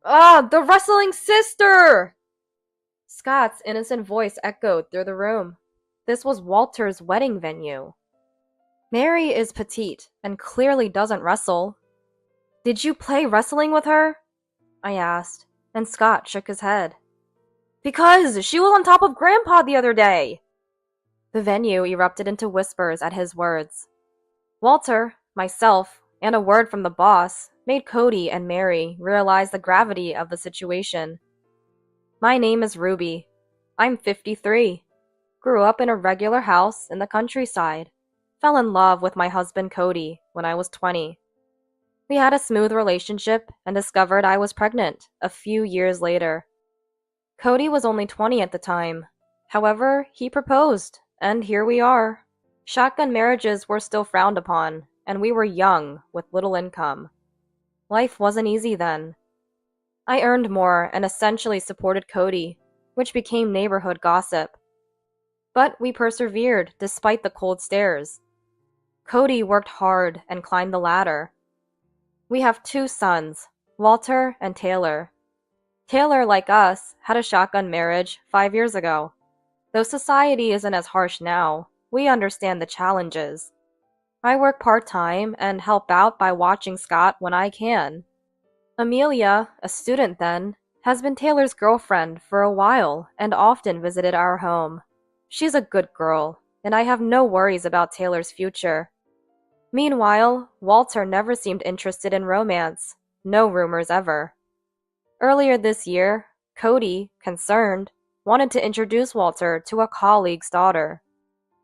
Ah, the wrestling sister! Scott's innocent voice echoed through the room. This was Walter's wedding venue. Mary is petite and clearly doesn't wrestle. Did you play wrestling with her? I asked, and Scott shook his head. Because she was on top of Grandpa the other day! The venue erupted into whispers at his words. Walter, myself, and a word from the boss made Cody and Mary realize the gravity of the situation. My name is Ruby. I'm 53. Grew up in a regular house in the countryside. Fell in love with my husband Cody when I was 20. We had a smooth relationship and discovered I was pregnant a few years later. Cody was only 20 at the time. However, he proposed, and here we are. Shotgun marriages were still frowned upon, and we were young with little income. Life wasn't easy then. I earned more and essentially supported Cody, which became neighborhood gossip. But we persevered despite the cold stares. Cody worked hard and climbed the ladder. We have 2 sons, Walter and Taylor. Taylor, like us, had a shotgun marriage 5 years ago. Though society isn't as harsh now, we understand the challenges. I work part-time and help out by watching Scott when I can. Amelia, a student then, has been Taylor's girlfriend for a while and often visited our home. She's a good girl, and I have no worries about Taylor's future. Meanwhile, Walter never seemed interested in romance. No rumors ever. Earlier this year, Cody, concerned, wanted to introduce Walter to a colleague's daughter.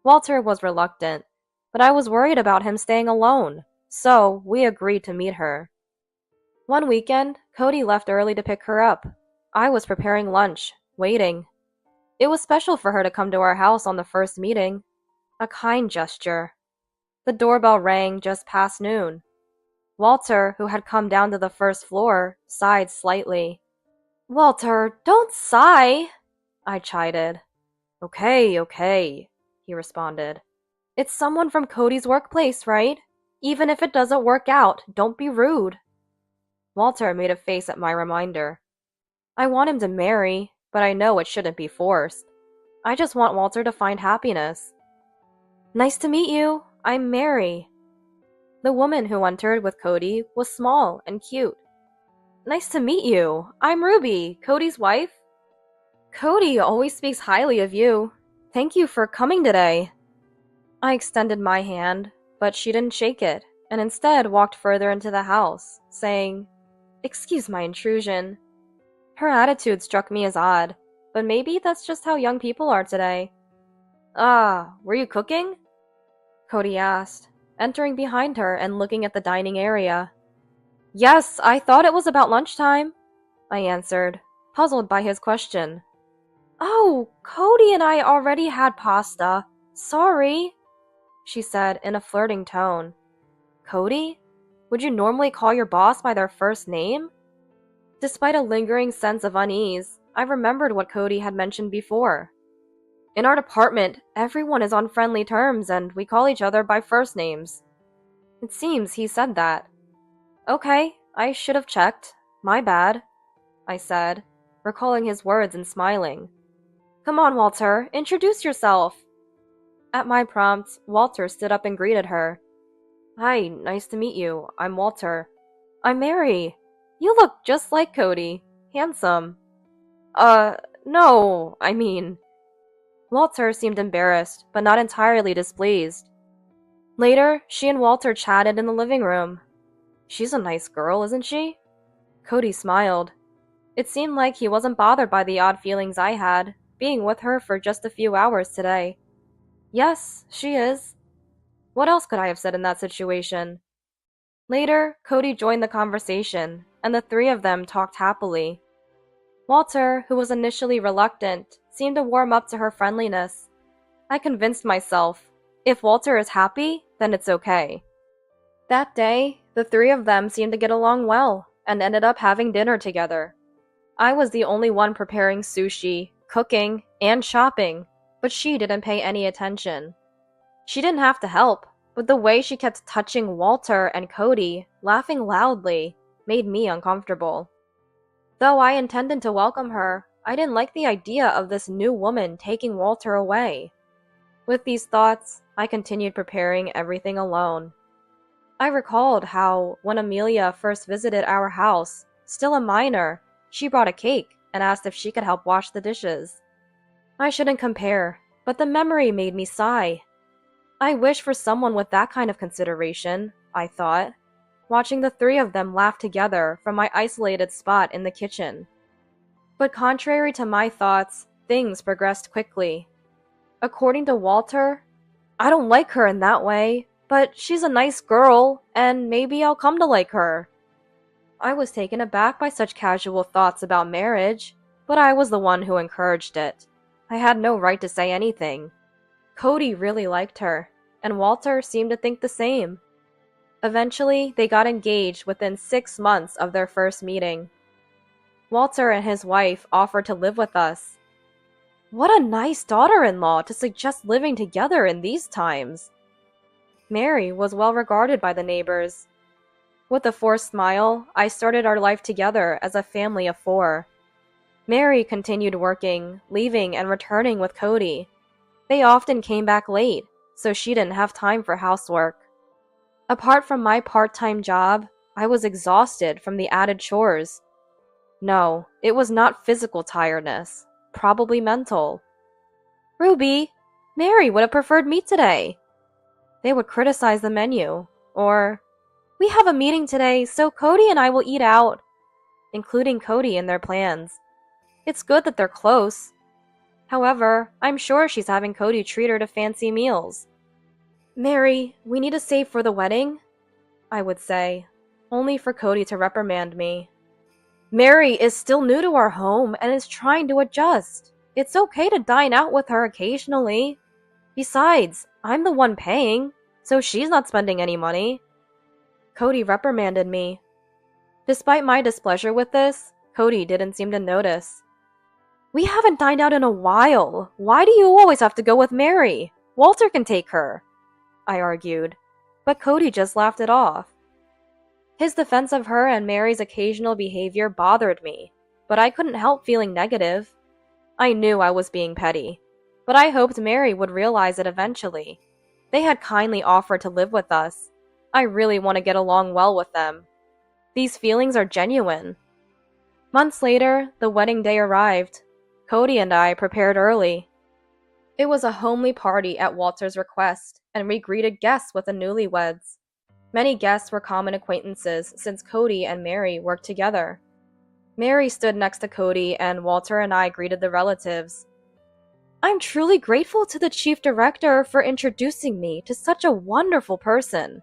Walter was reluctant, but I was worried about him staying alone, so we agreed to meet her. One weekend, Cody left early to pick her up. I was preparing lunch, waiting. It was special for her to come to our house on the first meeting. A kind gesture. The doorbell rang just past noon. Walter, who had come down to the first floor, sighed slightly. "Walter, don't sigh," I chided. Okay, he responded. "It's someone from Cody's workplace, right? Even if it doesn't work out, don't be rude." Walter made a face at my reminder. I want him to marry, but I know it shouldn't be forced. I just want Walter to find happiness. "Nice to meet you. I'm Mary." The woman who entered with Cody was small and cute. "Nice to meet you. I'm Ruby, Cody's wife." "Cody always speaks highly of you. Thank you for coming today." I extended my hand, but she didn't shake it, and instead walked further into the house, saying, "Excuse my intrusion." Her attitude struck me as odd, but maybe that's just how young people are today. "Ah, were you cooking?" Cody asked, entering behind her and looking at the dining area. "Yes, I thought it was about lunchtime," I answered, puzzled by his question. "Oh, Cody and I already had pasta. Sorry," she said in a flirting tone. Cody? Would you normally call your boss by their first name? Despite a lingering sense of unease, I remembered what Cody had mentioned before. In our department, everyone is on friendly terms and we call each other by first names. It seems he said that. "Okay, I should have checked. My bad," I said, recalling his words and smiling. "Come on, Walter, introduce yourself." At my prompt, Walter stood up and greeted her. "Hi, nice to meet you. I'm Walter." "I'm Mary. You look just like Cody. Handsome." No, I mean..." Walter seemed embarrassed, but not entirely displeased. Later, she and Walter chatted in the living room. "She's a nice girl, isn't she?" Cody smiled. It seemed like he wasn't bothered by the odd feelings I had, being with her for just a few hours today. "Yes, she is." What else could I have said in that situation? Later, Cody joined the conversation, and the 3 of them talked happily. Walter, who was initially reluctant, seemed to warm up to her friendliness. I convinced myself, if Walter is happy, then it's okay. That day, the 3 of them seemed to get along well, and ended up having dinner together. I was the only one preparing sushi, cooking, and shopping, but she didn't pay any attention. She didn't have to help, but the way she kept touching Walter and Cody, laughing loudly, made me uncomfortable. Though I intended to welcome her, I didn't like the idea of this new woman taking Walter away. With these thoughts, I continued preparing everything alone. I recalled how, when Amelia first visited our house, still a minor, she brought a cake and asked if she could help wash the dishes. I shouldn't compare, but the memory made me sigh. I wish for someone with that kind of consideration, I thought, watching the three of them laugh together from my isolated spot in the kitchen. But contrary to my thoughts, things progressed quickly. According to Walter, I don't like her in that way, but she's a nice girl, and maybe I'll come to like her. I was taken aback by such casual thoughts about marriage, but I was the one who encouraged it. I had no right to say anything. Cody really liked her, and Walter seemed to think the same. Eventually, they got engaged within 6 months of their first meeting. Walter and his wife offered to live with us. What a nice daughter-in-law to suggest living together in these times. Mary was well regarded by the neighbors. With a forced smile, I started our life together as a family of 4. Mary continued working, leaving and returning with Cody. They often came back late, so she didn't have time for housework. Apart from my part-time job, I was exhausted from the added chores. No, it was not physical tiredness, probably mental. Ruby, Mary would have preferred meat today. They would criticize the menu, or, we have a meeting today, so Cody and I will eat out, including Cody in their plans. It's good that they're close. However, I'm sure she's having Cody treat her to fancy meals. Mary, we need to save for the wedding, I would say, only for Cody to reprimand me. Mary is still new to our home and is trying to adjust. It's okay to dine out with her occasionally. Besides, I'm the one paying, so she's not spending any money. Cody reprimanded me. Despite my displeasure with this, Cody didn't seem to notice. We haven't dined out in a while. Why do you always have to go with Mary? Walter can take her, I argued, but Cody just laughed it off. His defense of her and Mary's occasional behavior bothered me, but I couldn't help feeling negative. I knew I was being petty, but I hoped Mary would realize it eventually. They had kindly offered to live with us. I really want to get along well with them. These feelings are genuine. Months later, the wedding day arrived. Cody and I prepared early. It was a homely party at Walter's request, and we greeted guests with the newlyweds. Many guests were common acquaintances since Cody and Mary worked together. Mary stood next to Cody, and Walter and I greeted the relatives. I'm truly grateful to the chief director for introducing me to such a wonderful person,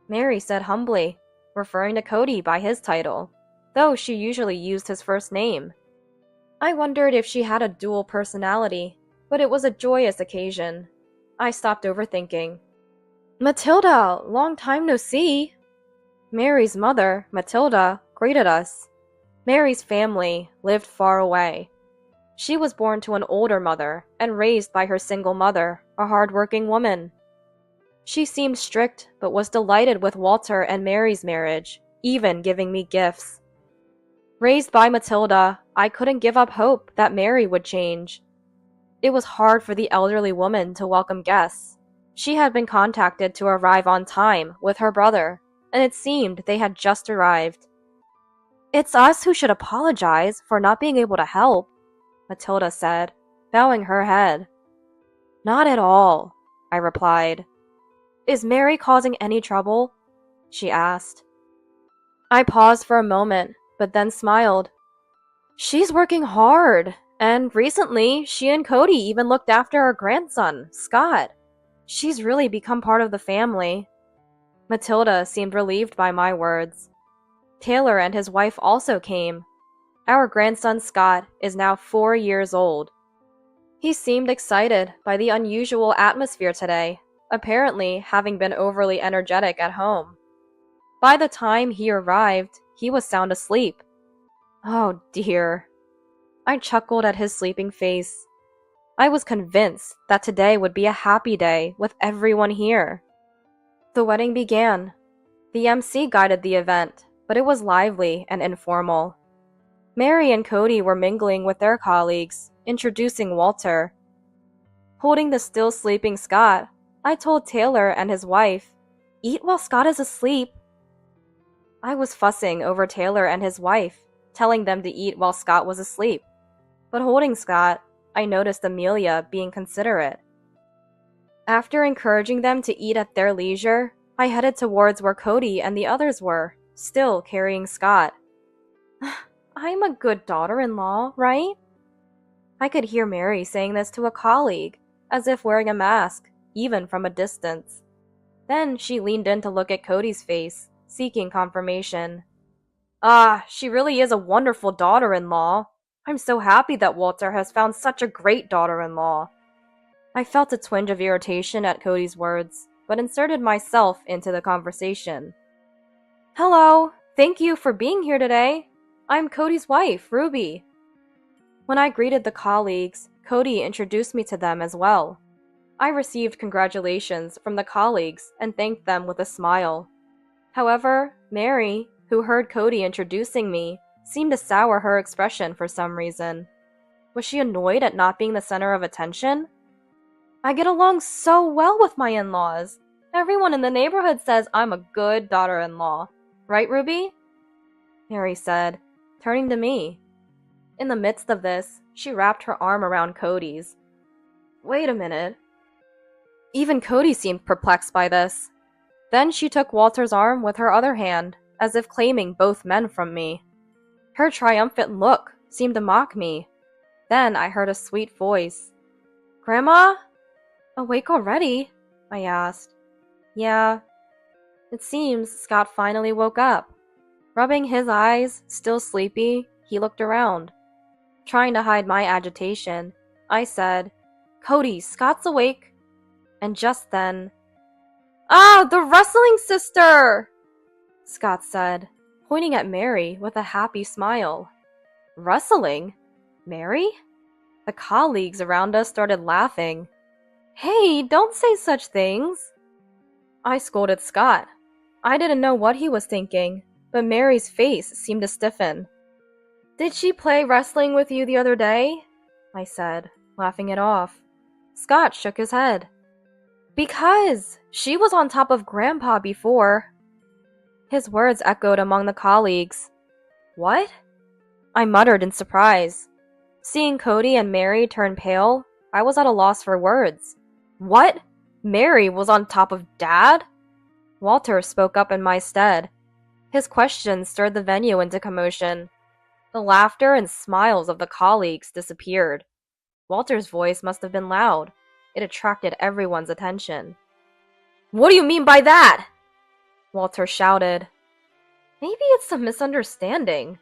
Mary said humbly, referring to Cody by his title, though she usually used his first name. I wondered if she had a dual personality, but it was a joyous occasion. I stopped overthinking. Matilda, long time no see. Mary's mother, Matilda, greeted us. Mary's family lived far away. She was born to an older mother and raised by her single mother, a hard-working woman. She seemed strict, but was delighted with Walter and Mary's marriage, even giving me gifts. Raised by Matilda, I couldn't give up hope that Mary would change. It was hard for the elderly woman to welcome guests. She had been contacted to arrive on time with her brother, and it seemed they had just arrived. It's us who should apologize for not being able to help, Matilda said, bowing her head. Not at all, I replied. Is Mary causing any trouble? She asked. I paused for a moment, but then smiled. She's working hard, and recently she and Cody even looked after our grandson, Scott. She's really become part of the family. Matilda seemed relieved by my words. Taylor and his wife also came. Our grandson Scott is now 4 years old. He seemed excited by the unusual atmosphere today, apparently having been overly energetic at home. By the time he arrived, he was sound asleep. Oh dear. I chuckled at his sleeping face. I was convinced that today would be a happy day with everyone here. The wedding began. The MC guided the event, but it was lively and informal. Mary and Cody were mingling with their colleagues, introducing Walter. Holding the still sleeping Scott, I told Taylor and his wife, "Eat while Scott is asleep." I was fussing over Taylor and his wife, telling them to eat while Scott was asleep. But holding Scott, I noticed Amelia being considerate. After encouraging them to eat at their leisure, I headed towards where Cody and the others were, still carrying Scott. "I'm a good daughter-in-law, right?" I could hear Mary saying this to a colleague, as if wearing a mask, even from a distance. Then she leaned in to look at Cody's face, seeking confirmation. She really is a wonderful daughter-in-law. I'm so happy that Walter has found such a great daughter-in-law." I felt a twinge of irritation at Cody's words, but inserted myself into the conversation. "Hello, thank you for being here today. I'm Cody's wife, Ruby." When I greeted the colleagues, Cody introduced me to them as well. I received congratulations from the colleagues and thanked them with a smile. However, Mary, who heard Cody introducing me, seemed to sour her expression for some reason. Was she annoyed at not being the center of attention? "I get along so well with my in-laws. Everyone in the neighborhood says I'm a good daughter-in-law. Right, Ruby?" Mary said, turning to me. In the midst of this, she wrapped her arm around Cody's. Wait a minute. Even Cody seemed perplexed by this. Then she took Walter's arm with her other hand, as if claiming both men from me. Her triumphant look seemed to mock me. Then I heard a sweet voice. "Grandma? Awake already?" I asked. "Yeah." It seems Scott finally woke up. Rubbing his eyes, still sleepy, he looked around. Trying to hide my agitation, I said, "Cody, Scott's awake." And just then, the wrestling sister!" Scott said, pointing at Mary with a happy smile. "Wrestling? Mary?" The colleagues around us started laughing. "Hey, don't say such things." I scolded Scott. I didn't know what he was thinking, but Mary's face seemed to stiffen. "Did she play wrestling with you the other day?" I said, laughing it off. Scott shook his head. "Because she was on top of Grandpa before." His words echoed among the colleagues. "What?" I muttered in surprise. Seeing Cody and Mary turn pale, I was at a loss for words. "What? Mary was on top of Dad?" Walter spoke up in my stead. His questions stirred the venue into commotion. The laughter and smiles of the colleagues disappeared. Walter's voice must have been loud. It attracted everyone's attention. "What do you mean by that?" Walter shouted. "Maybe it's a misunderstanding."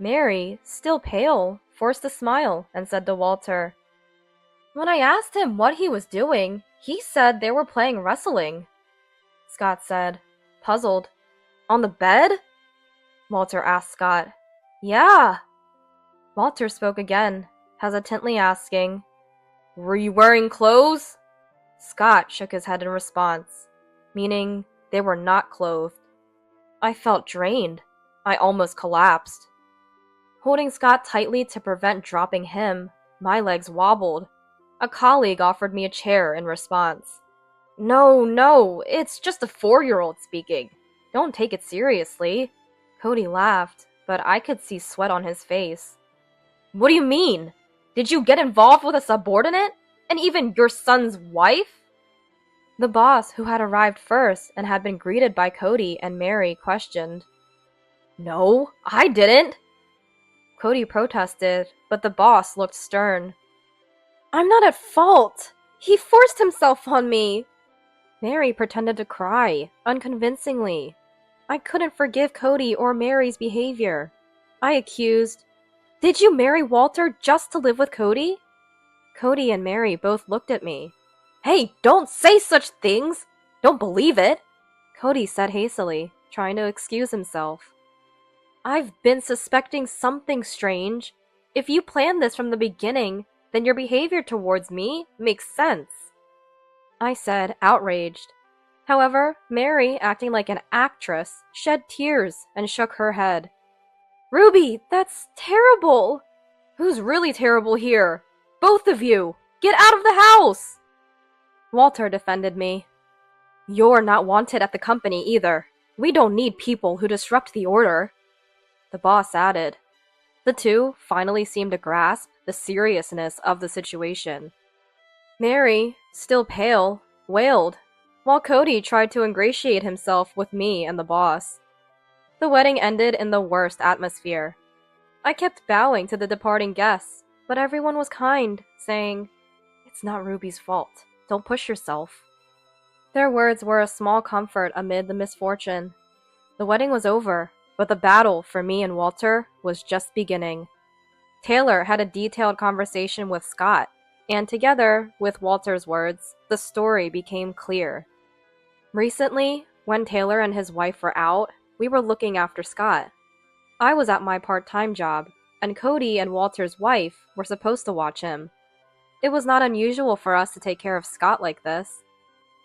Mary, still pale, forced a smile and said to Walter, "When I asked him what he was doing, he said they were playing wrestling." Scott said, puzzled. "On the bed?" Walter asked Scott. "Yeah." Walter spoke again, hesitantly asking, "Were you wearing clothes?" Scott shook his head in response, meaning they were not clothed. I felt drained. I almost collapsed. Holding Scott tightly to prevent dropping him, my legs wobbled. A colleague offered me a chair in response. No, it's just a 4-year-old speaking. Don't take it seriously." Cody laughed, but I could see sweat on his face. "What do you mean? Did you get involved with a subordinate? And even your son's wife?" The boss, who had arrived first and had been greeted by Cody and Mary, questioned. "No, I didn't." Cody protested, but the boss looked stern. "I'm not at fault. He forced himself on me." Mary pretended to cry, unconvincingly. I couldn't forgive Cody or Mary's behavior. I accused, "Did you marry Walter just to live with Cody?" Cody and Mary both looked at me. "Hey, don't say such things! Don't believe it!" Cody said hastily, trying to excuse himself. "I've been suspecting something strange. If you planned this from the beginning, then your behavior towards me makes sense," I said, outraged. However, Mary, acting like an actress, shed tears and shook her head. Ruby, that's terrible! Who's really terrible here? Both of you! Get out of the house! Walter defended me. You're not wanted at the company either. We don't need people who disrupt the order. The boss added. The two finally seemed to grasp the seriousness of the situation. Mary, still pale, wailed, while Cody tried to ingratiate himself with me and the boss. The wedding ended in the worst atmosphere. I kept bowing to the departing guests, but everyone was kind, saying, "It's not Ruby's fault. Don't push yourself." Their words were a small comfort amid the misfortune. The wedding was over, but the battle for me and Walter was just beginning. Taylor had a detailed conversation with Scott, and together, with Walter's words, the story became clear. Recently, when Taylor and his wife were out, we were looking after Scott. I was at my part-time job, and Cody and Walter's wife were supposed to watch him. It was not unusual for us to take care of Scott like this,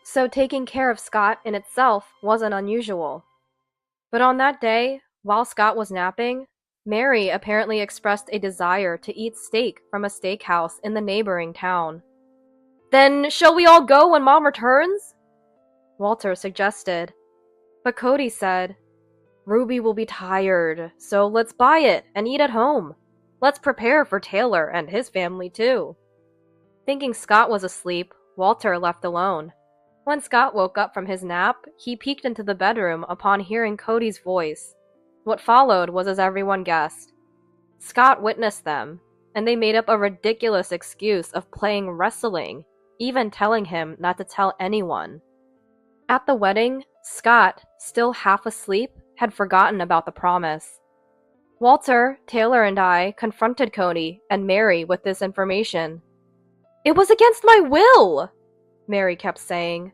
so taking care of Scott in itself wasn't unusual. But on that day, while Scott was napping, Mary apparently expressed a desire to eat steak from a steakhouse in the neighboring town. "Then shall we all go when Mom returns?" Walter suggested. But Cody said, "Ruby will be tired, so let's buy it and eat at home. Let's prepare for Taylor and his family too." Thinking Scott was asleep, Walter left alone. When Scott woke up from his nap, he peeked into the bedroom upon hearing Cody's voice. What followed was as everyone guessed. Scott witnessed them, and they made up a ridiculous excuse of playing wrestling, even telling him not to tell anyone. At the wedding, Scott, still half asleep, had forgotten about the promise. Walter, Taylor, and I confronted Cody and Mary with this information. "It was against my will!" Mary kept saying.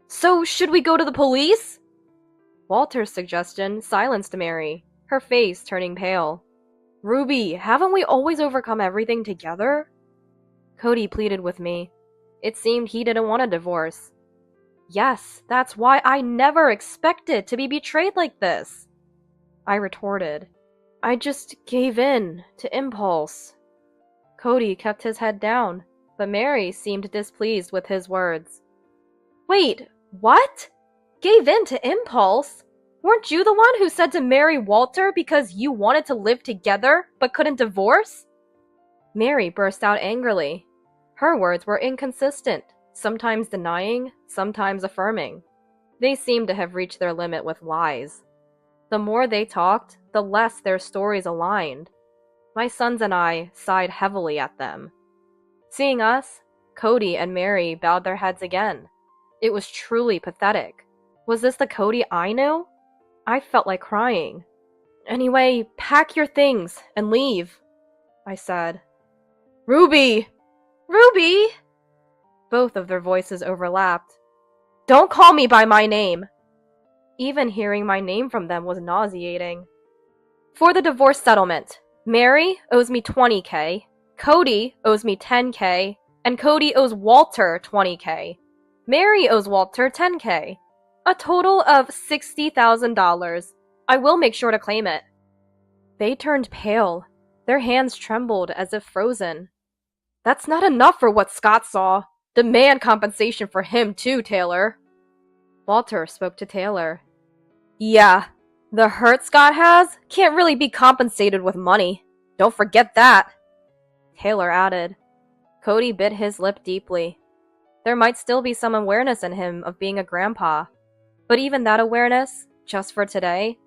"So should we go to the police?" Walter's suggestion silenced Mary, her face turning pale. "Ruby, haven't we always overcome everything together?" Cody pleaded with me. It seemed he didn't want a divorce. "Yes, that's why I never expected to be betrayed like this," I retorted. "I just gave in to impulse." Cody kept his head down, but Mary seemed displeased with his words. "Wait, what? Gave in to impulse? Weren't you the one who said to marry Walter because you wanted to live together but couldn't divorce?" Mary burst out angrily. Her words were inconsistent, sometimes denying, sometimes affirming. They seemed to have reached their limit with lies. The more they talked, the less their stories aligned. My sons and I sighed heavily at them. Seeing us, Cody and Mary bowed their heads again. It was truly pathetic. Was this the Cody I knew? I felt like crying. "Anyway, pack your things and leave," I said. "Ruby! Ruby!" Both of their voices overlapped. "Don't call me by my name!" Even hearing my name from them was nauseating. "For the divorce settlement, Mary owes me $20K, Cody owes me $10K, and Cody owes Walter $20K. Mary owes Walter $10K. A total of $60,000. I will make sure to claim it." They turned pale. Their hands trembled as if frozen. "That's not enough for what Scott saw. Demand compensation for him too, Taylor." Walter spoke to Taylor. "Yeah, the hurt Scott has can't really be compensated with money. Don't forget that." Taylor added. Cody bit his lip deeply. There might still be some awareness in him of being a grandpa, but even that awareness, just for today.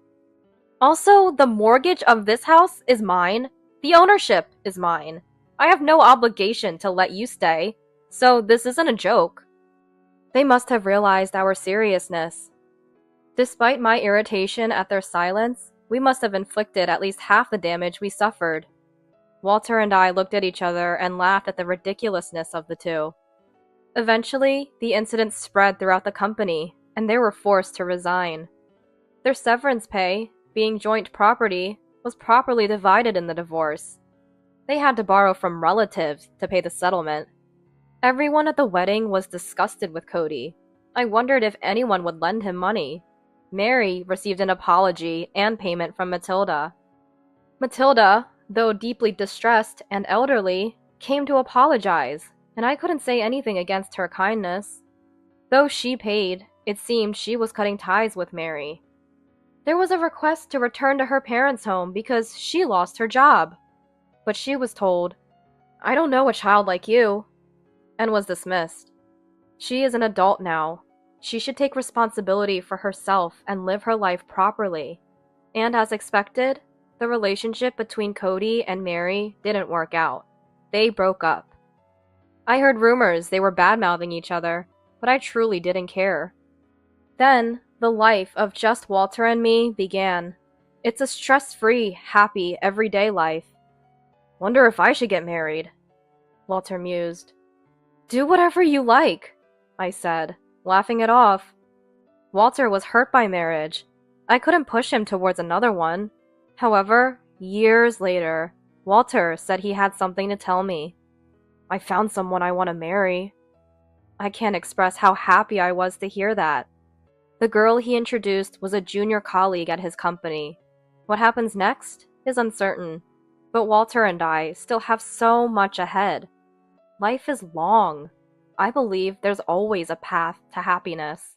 "Also, the mortgage of this house is mine. The ownership is mine. I have no obligation to let you stay, so this isn't a joke." They must have realized our seriousness. Despite my irritation at their silence, we must have inflicted at least half the damage we suffered. Walter and I looked at each other and laughed at the ridiculousness of the two. Eventually, the incident spread throughout the company, and they were forced to resign. Their severance pay, being joint property, was properly divided in the divorce. They had to borrow from relatives to pay the settlement. Everyone at the wedding was disgusted with Cody. I wondered if anyone would lend him money. Mary received an apology and payment from Matilda. Matilda, though deeply distressed and elderly, came to apologize, and I couldn't say anything against her kindness. Though she paid, it seemed she was cutting ties with Mary. There was a request to return to her parents' home because she lost her job. But she was told, "I don't know a child like you," and was dismissed. She is an adult now. She should take responsibility for herself and live her life properly. And as expected, the relationship between Cody and Mary didn't work out. They broke up. I heard rumors they were bad-mouthing each other, but I truly didn't care. Then, the life of just Walter and me began. It's a stress-free, happy, everyday life. Wonder if I should get married, Walter mused. Do whatever you like, I said, laughing it off. Walter was hurt by marriage. I couldn't push him towards another one. However, years later, Walter said he had something to tell me. I found someone I want to marry. I can't express how happy I was to hear that. The girl he introduced was a junior colleague at his company. What happens next is uncertain, but Walter and I still have so much ahead. Life is long. I believe there's always a path to happiness.